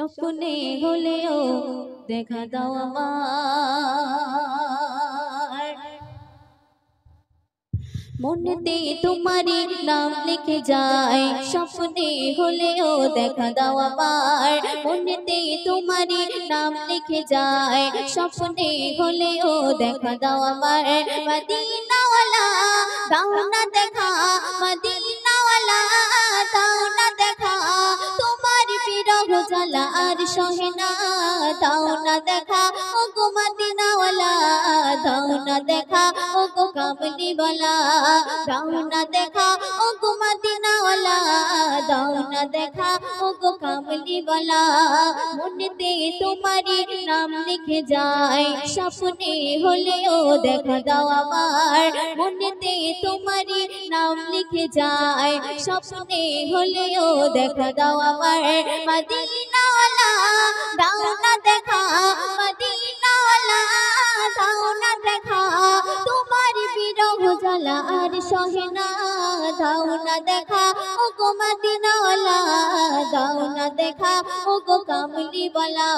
স্বপ্নে হলেও দেখা দাও আমার মনেতে তোমারই নাম লিখে যায় স্বপ্নে হলেও দেখা দাও আমার মনেতে তোমারই নাম লিখে যায় স্বপ্নে হলেও দেখা দাও আমার মদিনাওয়ালা দাও না দেখা মদিনাওয়ালা দাও না দেখা তোমার বিরহ জ্বালা আর সহে না দাও না দেখা ও গো মদিনাওয়ালা দাও না দেখা ও গো কামলিওয়ালা দাও না দেখা ও গো মদিনাওয়ালা দাও না দেখা ও গো কামলিওয়ালা মনেতে তোমারই নাম লিখে যায় স্বপ্নে হলেও দেখা দাও আমার মনেতে তোমারই নাম লিখে যায় স্বপ্নে হলেও দেখা দাও আমার মদিনাওয়ালা দাও না দেখা মদিনাওয়ালা দাও না দেখা তোমার বিরহ জ্বালা আর সহে না দাও না দেখা ও গো মদিনাওয়ালা দাও না দেখা ও গো কামলিওয়ালা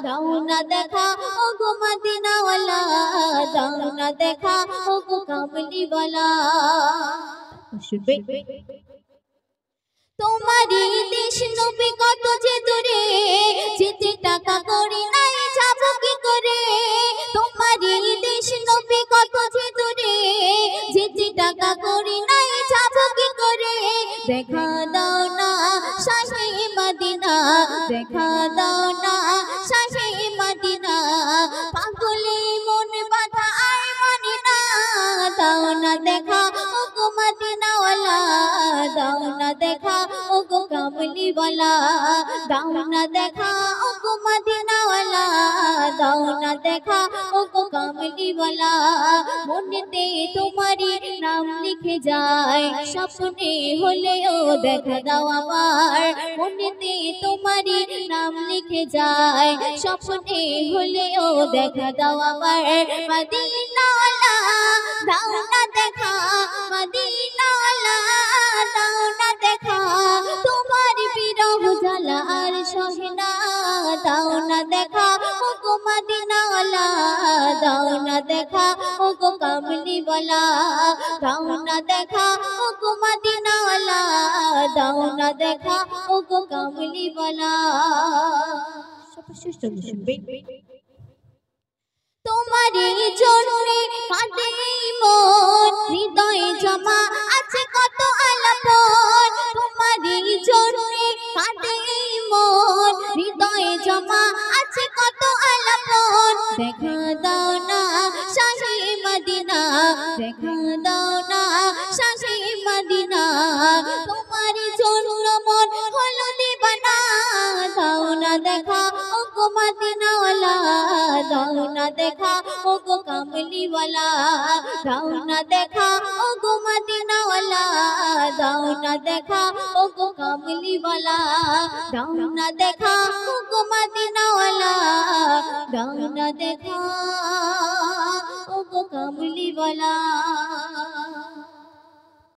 দাও না দেখা ও গো মদিনাওয়ালা দাও না দেখা ও গো কামলিওয়ালা তোমারই দেশ নবী কত যে দূরে যেতে টাকা করি নাই যাব কি করে তোমারই দেশ নবী কত যে দূরে যেতে টাকা করি নাই যাব কি করে দেখা দাও না শাহে মদিনা দেখা দাও না শাহে মদিনা পাগলে মন বাঁধা আর মানে না দাও না দেখা ও গো মদিনাওয়ালা দাও না দেখা ও গো কামলিওয়ালা দাও না দেখা ও গো মদিনাওয়ালা দাও না দেখা ও গো কামলিওয়ালা মনেতে তোমারই নাম লিখে যায় স্বপ্নে হলেও দেখা দাও আমার মনেতে তোমারই নাম লিখে যায় স্বপ্নে হলেও দেখা দাও আমার মদিনাওয়ালা দাও না দেখা মদিনাওয়ালা দাও না দেখা তোমার বিরহ জ্বালা আর সহে না দাও না দেখা ও গো মদিনাওয়ালা দাও না দেখা ও গো কামলিওয়ালা দাও না দেখা ও গো মদিনাওয়ালা দাও না দেখা ও গো কামলিওয়ালা তোমারই জন্যে কাঁদে মন হৃদয়ে জমা আছে কত আলাপন তোমারই জন্যে কাঁদে মন হৃদয়ে জমা আছে কত আলাপন দেখা দাও না শাহে মদিনা দেখা দাও না শাহে মদিনা তোমারই জন্য মন হলো দিবানা দাও না দেখা ও গো মদিনাওয়ালা দাও না দেখা ও গো কামলিওয়ালা দাও না দেখা ও গো মদিনাওয়ালা দাও না দেখা ও গো কামলিওয়ালা দাও না দেখা ও গো মদিনাওয়ালা দাও না দেখা ও গো কামলিওয়ালা